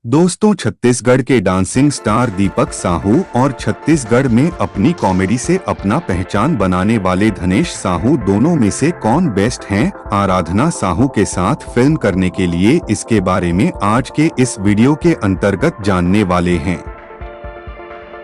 दोस्तों, छत्तीसगढ़ के dancing star दीपक साहू और छत्तीसगढ़ में अपनी कॉमेडी से अपना पहचान बनाने वाले धनेश साहू दोनों में से कौन बेस्ट हैं? आराधना साहू के साथ फिल्म करने के लिए इसके बारे में आज के इस वीडियो के अंतर्गत जानने वाले हैं।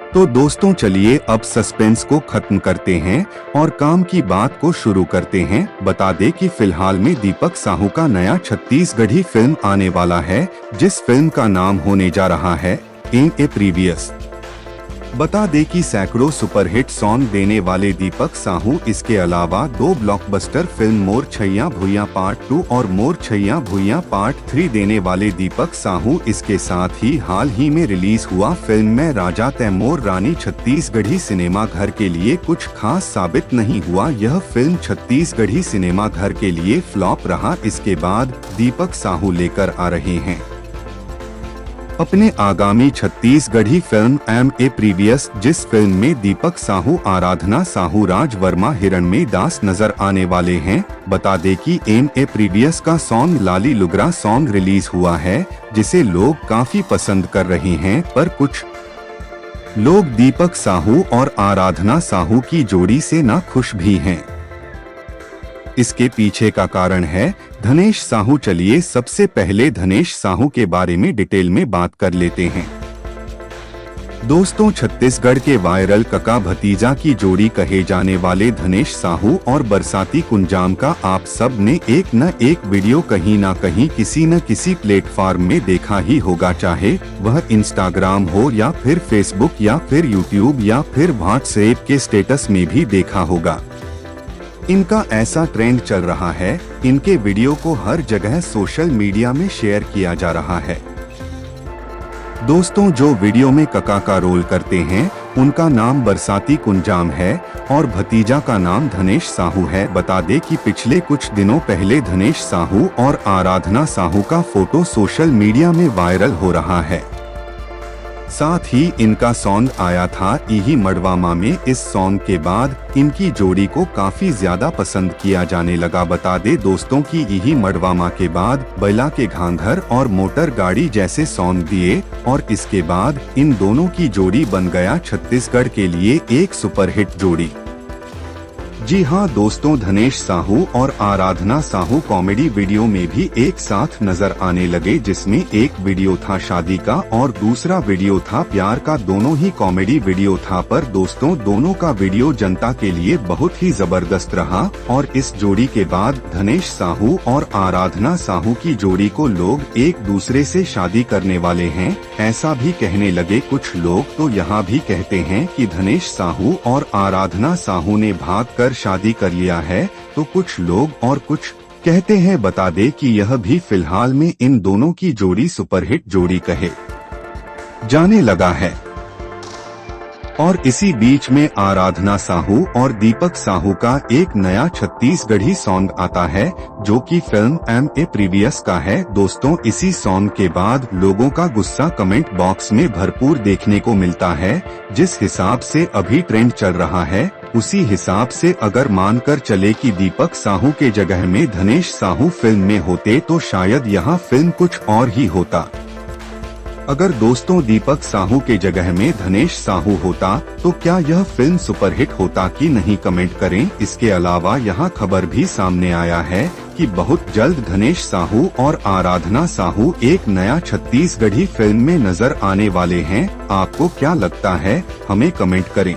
तो दोस्तों चलिए अब सस्पेंस को खत्म करते हैं और काम की बात को शुरू करते हैं। बता दें कि फिलहाल में दीपक साहू का नया छत्तीसगढ़ी फिल्म आने वाला है, जिस फिल्म का नाम होने जा रहा है इन ए प्रीवियस। बता दें कि सैकड़ों सुपरहिट सॉन्ग देने वाले दीपक साहू इसके अलावा 2 ब्लॉकबस्टर फिल्म मोर छैया भुइयां पार्ट 2 और मोर छैया भुइयां पार्ट 3 देने वाले दीपक साहू इसके साथ ही हाल ही में रिलीज हुआ फिल्म में राजा तैमूर रानी छत्तीसगढ़ी सिनेमा घर के लिए कुछ खास साबित नहीं हुआ। यह फिल्म छत्तीसगढ़ी सिनेमा घर के लिए फ्लॉप रहा। इसके बाद दीपक साहू लेकर आ रहे हैं अपने आगामी Chhattisgarhi film M A previous, जिस फिल्म में दीपक साहू, आराधना साहू, राज वर्मा, हिरणमयी दास नजर आने वाले हैं। बता दें कि एम ए प्रीवियस का सॉन्ग लाली लुगरा सॉन्ग रिलीज हुआ है, जिसे लोग काफी पसंद कर रहे हैं, पर कुछ लोग दीपक साहू और आराधना साहू की जोड़ी से ना खुश भी हैं। इसके पीछे का कारण है धनेश साहू। चलिए सबसे पहले धनेश साहू के बारे में डिटेल में बात कर लेते हैं। दोस्तों, छत्तीसगढ़ के वायरल कका भतीजा की जोड़ी कहे जाने वाले धनेश साहू और बरसाती कुंजाम का आप सब ने एक न एक वीडियो कहीं ना कहीं किसी न किसी प्लेटफॉर्म में देखा ही होगा, चाहे वह इंस्टाग्राम हो या फिर फेसबुक या फिर यूट्यूब या फिर व्हाट्सएप के स्टेटस में भी देखा होगा। इनका ऐसा ट्रेंड चल रहा है, इनके वीडियो को हर जगह सोशल मीडिया में शेयर किया जा रहा है। दोस्तों, जो वीडियो में कका का रोल करते हैं उनका नाम बरसाती कुंजाम है और भतीजा का नाम धनेश साहू है। बता दें कि पिछले कुछ दिनों पहले धनेश साहू और आराधना साहू का फोटो सोशल मीडिया में वायरल हो रहा है। साथ ही इनका सॉन्ग आया था इही मड़वामा में। इस सॉन्ग के बाद इनकी जोड़ी को काफी ज्यादा पसंद किया जाने लगा। बता दे दोस्तों कि इही मड़वामा के बाद बैला के घांघर और मोटर गाड़ी जैसे सॉन्ग दिए और इसके बाद इन दोनों की जोड़ी बन गया छत्तीसगढ़ के लिए एक सुपरहिट जोड़ी। जी हाँ दोस्तों, धनेश साहू और आराधना साहू कॉमेडी वीडियो में भी एक साथ नजर आने लगे, जिसमें एक वीडियो था शादी का और दूसरा वीडियो था प्यार का। दोनों ही कॉमेडी वीडियो था, पर दोस्तों दोनों का वीडियो जनता के लिए बहुत ही जबरदस्त रहा और इस जोड़ी के बाद धनेश साहू और आराधना साहू की जोड़ी को लोग एक दूसरे से शादी करने वाले हैं, ऐसा भी कहने लगे। कुछ लोग तो यहाँ भी कहते हैं कि धनेश साहू और आराधना साहू ने भागकर शादी कर लिया है, तो कुछ लोग और कुछ कहते हैं। बता दे कि यह भी फिलहाल में इन दोनों की जोड़ी सुपरहिट जोड़ी कहे जाने लगा है। और इसी बीच में आराधना साहू और दीपक साहू का एक नया छत्तीसगढ़ी सॉन्ग आता है, जो कि फिल्म एम ए प्रीवियस का है। दोस्तों, इसी सॉन्ग के बाद लोगों का गुस्सा कमेंट बॉक्स में भरपूर देखने को मिलता है। जिस हिसाब से अभी ट्रेंड चल रहा है, उसी हिसाब से अगर मानकर चले कि दीपक साहू के जगह में धनेश साहू फिल्म में होते तो शायद यह फिल्म कुछ और ही होता। अगर दोस्तों दीपक साहू के जगह में धनेश साहू होता तो क्या यह फिल्म सुपरहिट होता कि नहीं, कमेंट करें। इसके अलावा यहाँ खबर भी सामने आया है कि बहुत जल्द धनेश साहू और आराधना साहू एक नया छत्तीसगढ़ी फिल्म में नजर आने वाले हैं। आपको क्या लगता है, हमें कमेंट करें।